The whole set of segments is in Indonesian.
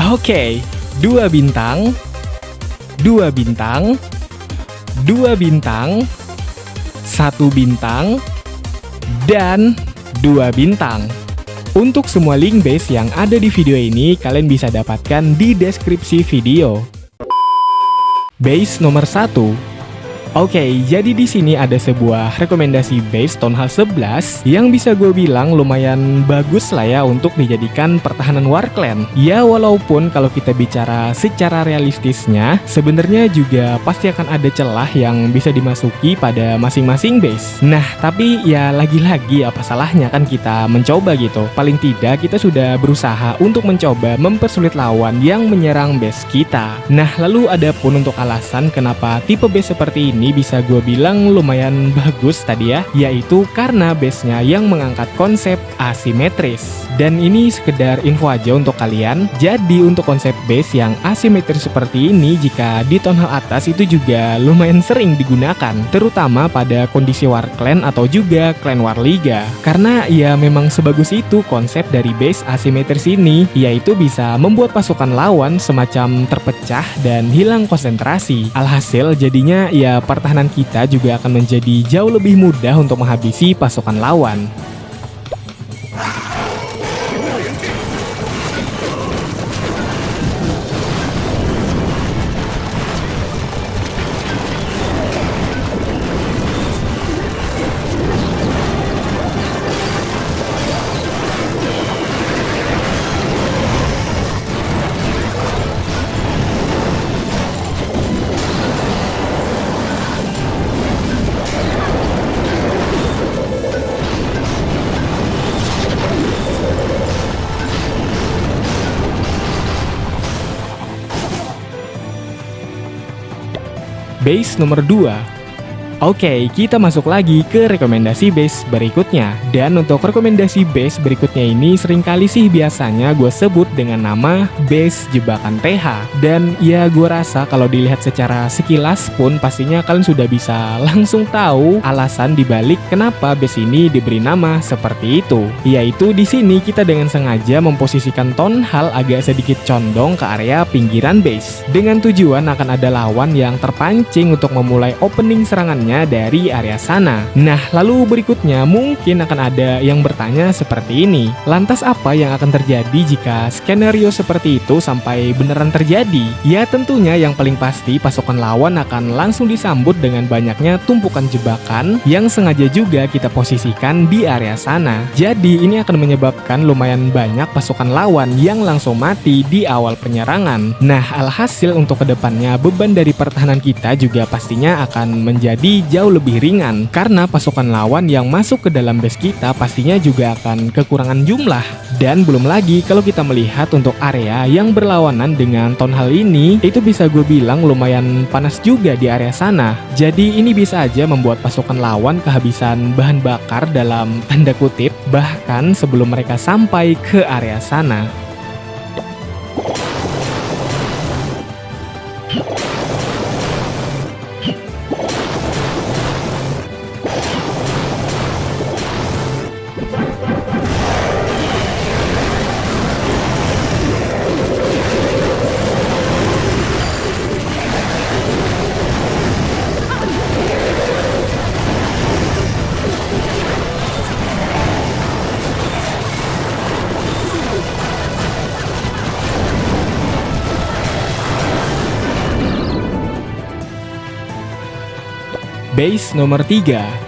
Oke, 2 bintang, 2 bintang, 2 bintang, 1 bintang, dan 2 bintang. Untuk semua link base yang ada di video ini, kalian bisa dapatkan di deskripsi video. Base nomor 1. Oke, jadi di sini ada sebuah rekomendasi base Townhall 11 yang bisa gue bilang lumayan bagus lah ya untuk dijadikan pertahanan Warclan. Ya, walaupun kalau kita bicara secara realistisnya, sebenarnya juga pasti akan ada celah yang bisa dimasuki pada masing-masing base. Nah, tapi ya lagi-lagi apa salahnya kan kita mencoba gitu. Paling tidak kita sudah berusaha untuk mencoba mempersulit lawan yang menyerang base kita. Nah, lalu ada pun untuk alasan kenapa tipe base seperti ini bisa gue bilang lumayan bagus tadi ya, yaitu karena base-nya yang mengangkat konsep asimetris. Dan ini sekedar info aja untuk kalian. Jadi untuk konsep base yang asimetris seperti ini, jika di Townhall atas itu juga lumayan sering digunakan, terutama pada kondisi Warclan atau juga Clan War Liga. Karena ya memang sebagus itu konsep dari base asimetris ini, yaitu bisa membuat pasukan lawan semacam terpecah dan hilang konsentrasi. Alhasil jadinya ya pertahanan kita juga akan menjadi jauh lebih mudah untuk menghabisi pasukan lawan. Base nomor 2. Oke, kita masuk lagi ke rekomendasi base berikutnya. Dan untuk rekomendasi base berikutnya ini seringkali sih biasanya gue sebut dengan nama base jebakan TH. Dan ya gue rasa kalau dilihat secara sekilas pun pastinya kalian sudah bisa langsung tahu alasan dibalik kenapa base ini diberi nama seperti itu. Yaitu di sini kita dengan sengaja memposisikan Townhall agak sedikit condong ke area pinggiran base. Dengan tujuan akan ada lawan yang terpancing untuk memulai opening serangannya dari area sana. Nah, lalu berikutnya mungkin akan ada yang bertanya seperti ini. Lantas apa yang akan terjadi jika skenario seperti itu sampai beneran terjadi? Ya tentunya yang paling pasti pasukan lawan akan langsung disambut dengan banyaknya tumpukan jebakan yang sengaja juga kita posisikan di area sana. Jadi ini akan menyebabkan lumayan banyak pasukan lawan yang langsung mati di awal penyerangan. Nah, alhasil untuk kedepannya beban dari pertahanan kita juga pastinya akan menjadi jauh lebih ringan karena pasukan lawan yang masuk ke dalam base kita pastinya juga akan kekurangan jumlah. Dan belum lagi kalau kita melihat untuk area yang berlawanan dengan Townhall ini, itu bisa gue bilang lumayan panas juga di area sana. Jadi ini bisa aja membuat pasukan lawan kehabisan bahan bakar dalam tanda kutip bahkan sebelum mereka sampai ke area sana. Base nomor 3.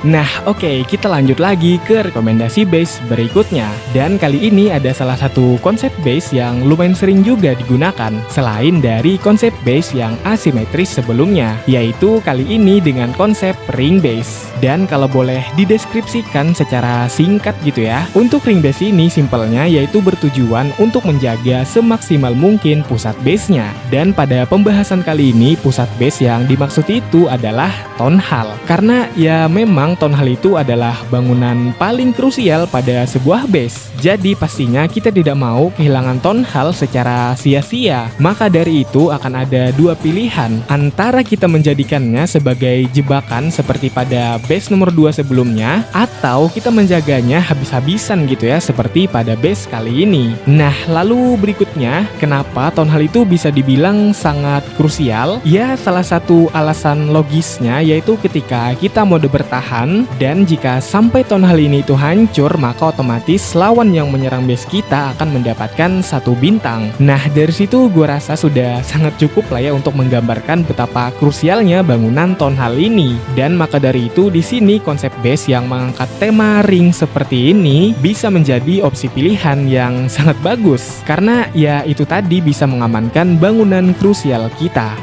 Nah, oke, kita lanjut lagi ke rekomendasi base berikutnya. Dan kali ini ada salah satu konsep base yang lumayan sering juga digunakan selain dari konsep base yang asimetris sebelumnya, yaitu kali ini dengan konsep ring base. Dan kalau boleh dideskripsikan secara singkat gitu ya, untuk ring base ini simpelnya yaitu bertujuan untuk menjaga semaksimal mungkin pusat base-nya. Dan pada pembahasan kali ini pusat base yang dimaksud itu adalah Townhall. Karena ya memang memang Town Hall itu adalah bangunan paling krusial pada sebuah base. Jadi pastinya kita tidak mau kehilangan Town Hall secara sia-sia. Maka dari itu akan ada dua pilihan, antara kita menjadikannya sebagai jebakan seperti pada base nomor 2 sebelumnya, atau kita menjaganya habis-habisan gitu ya, seperti pada base kali ini. Nah, lalu berikutnya, kenapa Town Hall itu bisa dibilang sangat krusial? Ya, salah satu alasan logisnya yaitu ketika kita mode bertahan, dan jika sampai Town Hall ini itu hancur, maka otomatis lawan yang menyerang base kita akan mendapatkan 1 bintang. Nah, dari situ gue rasa sudah sangat cukup lah ya untuk menggambarkan betapa krusialnya bangunan Town Hall ini. Dan maka dari itu di sini konsep base yang mengangkat tema ring seperti ini bisa menjadi opsi pilihan yang sangat bagus, karena ya itu tadi bisa mengamankan bangunan krusial kita.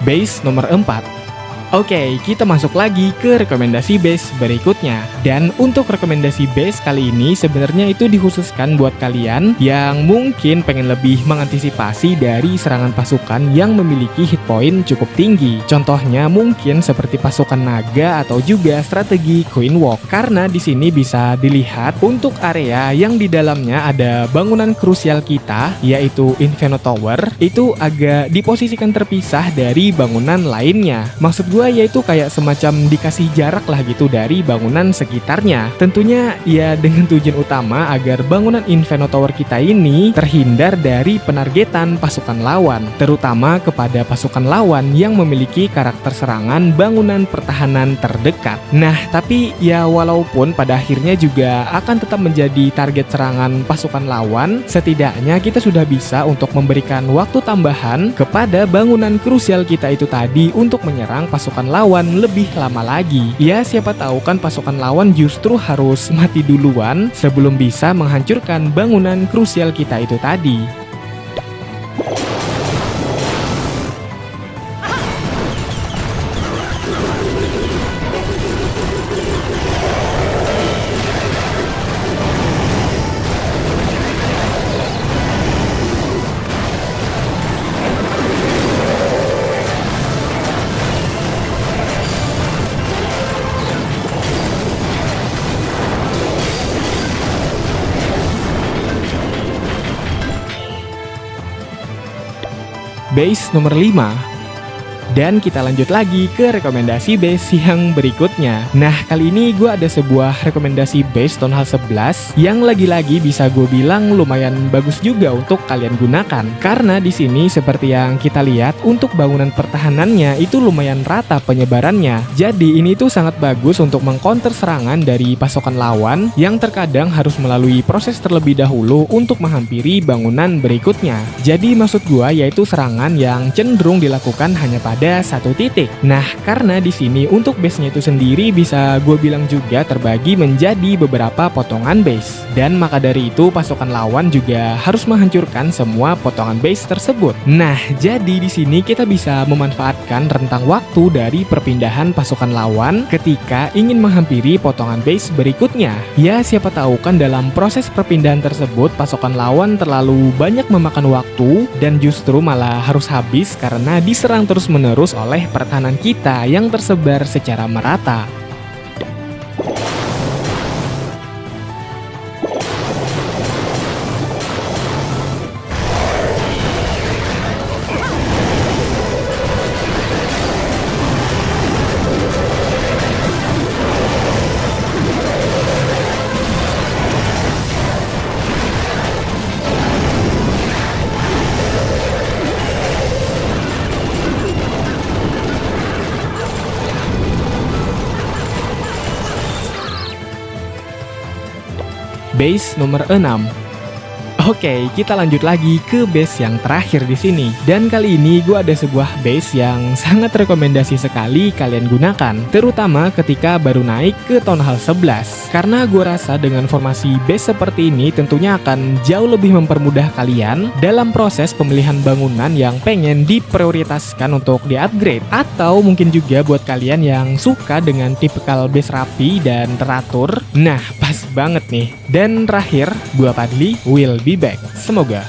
Base nomor 4. Oke, kita masuk lagi ke rekomendasi base berikutnya. Dan untuk rekomendasi base kali ini sebenarnya itu dikhususkan buat kalian yang mungkin pengen lebih mengantisipasi dari serangan pasukan yang memiliki hit point cukup tinggi. Contohnya mungkin seperti pasukan naga atau juga strategi Queen Walk. Karena di sini bisa dilihat untuk area yang di dalamnya ada bangunan krusial kita, yaitu Inferno Tower, itu agak diposisikan terpisah dari bangunan lainnya. Maksud gue yaitu kayak semacam dikasih jarak lah gitu dari bangunan sekitarnya. Tentunya ya dengan tujuan utama agar bangunan Inferno Tower kita ini terhindar dari penargetan pasukan lawan, terutama kepada pasukan lawan yang memiliki karakter serangan bangunan pertahanan terdekat. Nah, tapi ya walaupun pada akhirnya juga akan tetap menjadi target serangan pasukan lawan, setidaknya kita sudah bisa untuk memberikan waktu tambahan kepada bangunan krusial kita itu tadi untuk menyerang pasukan lawan lebih lama lagi. Ya, siapa tahu kan pasukan lawan justru harus mati duluan sebelum bisa menghancurkan bangunan krusial kita itu tadi. Base nomor 5. Dan kita lanjut lagi ke rekomendasi base yang berikutnya. Nah, kali ini gue ada sebuah rekomendasi base Town Hall 11 yang lagi-lagi bisa gue bilang lumayan bagus juga untuk kalian gunakan. Karena di sini seperti yang kita lihat untuk bangunan pertahanannya itu lumayan rata penyebarannya. Jadi ini tuh sangat bagus untuk mengcounter serangan dari pasukan lawan yang terkadang harus melalui proses terlebih dahulu untuk menghampiri bangunan berikutnya. Jadi maksud gue yaitu serangan yang cenderung dilakukan hanya pada satu titik. Nah, karena di sini untuk base-nya itu sendiri bisa gue bilang juga terbagi menjadi beberapa potongan base. Dan maka dari itu pasukan lawan juga harus menghancurkan semua potongan base tersebut. Nah, jadi di sini kita bisa memanfaatkan rentang waktu dari perpindahan pasukan lawan ketika ingin menghampiri potongan base berikutnya. Ya, siapa tahu kan dalam proses perpindahan tersebut pasukan lawan terlalu banyak memakan waktu dan justru malah harus habis karena diserang terus-menerus oleh pertahanan kita yang tersebar secara merata. Base nomor 6. Oke, kita lanjut lagi ke base yang terakhir di sini. Dan kali ini gue ada sebuah base yang sangat rekomendasi sekali kalian gunakan, terutama ketika baru naik ke Town Hall 11. Karena gue rasa dengan formasi base seperti ini tentunya akan jauh lebih mempermudah kalian dalam proses pemilihan bangunan yang pengen diprioritaskan untuk di-upgrade. Atau mungkin juga buat kalian yang suka dengan tipikal base rapi dan teratur. Nah, pas banget nih. Dan terakhir, gua Padli will be back. Semoga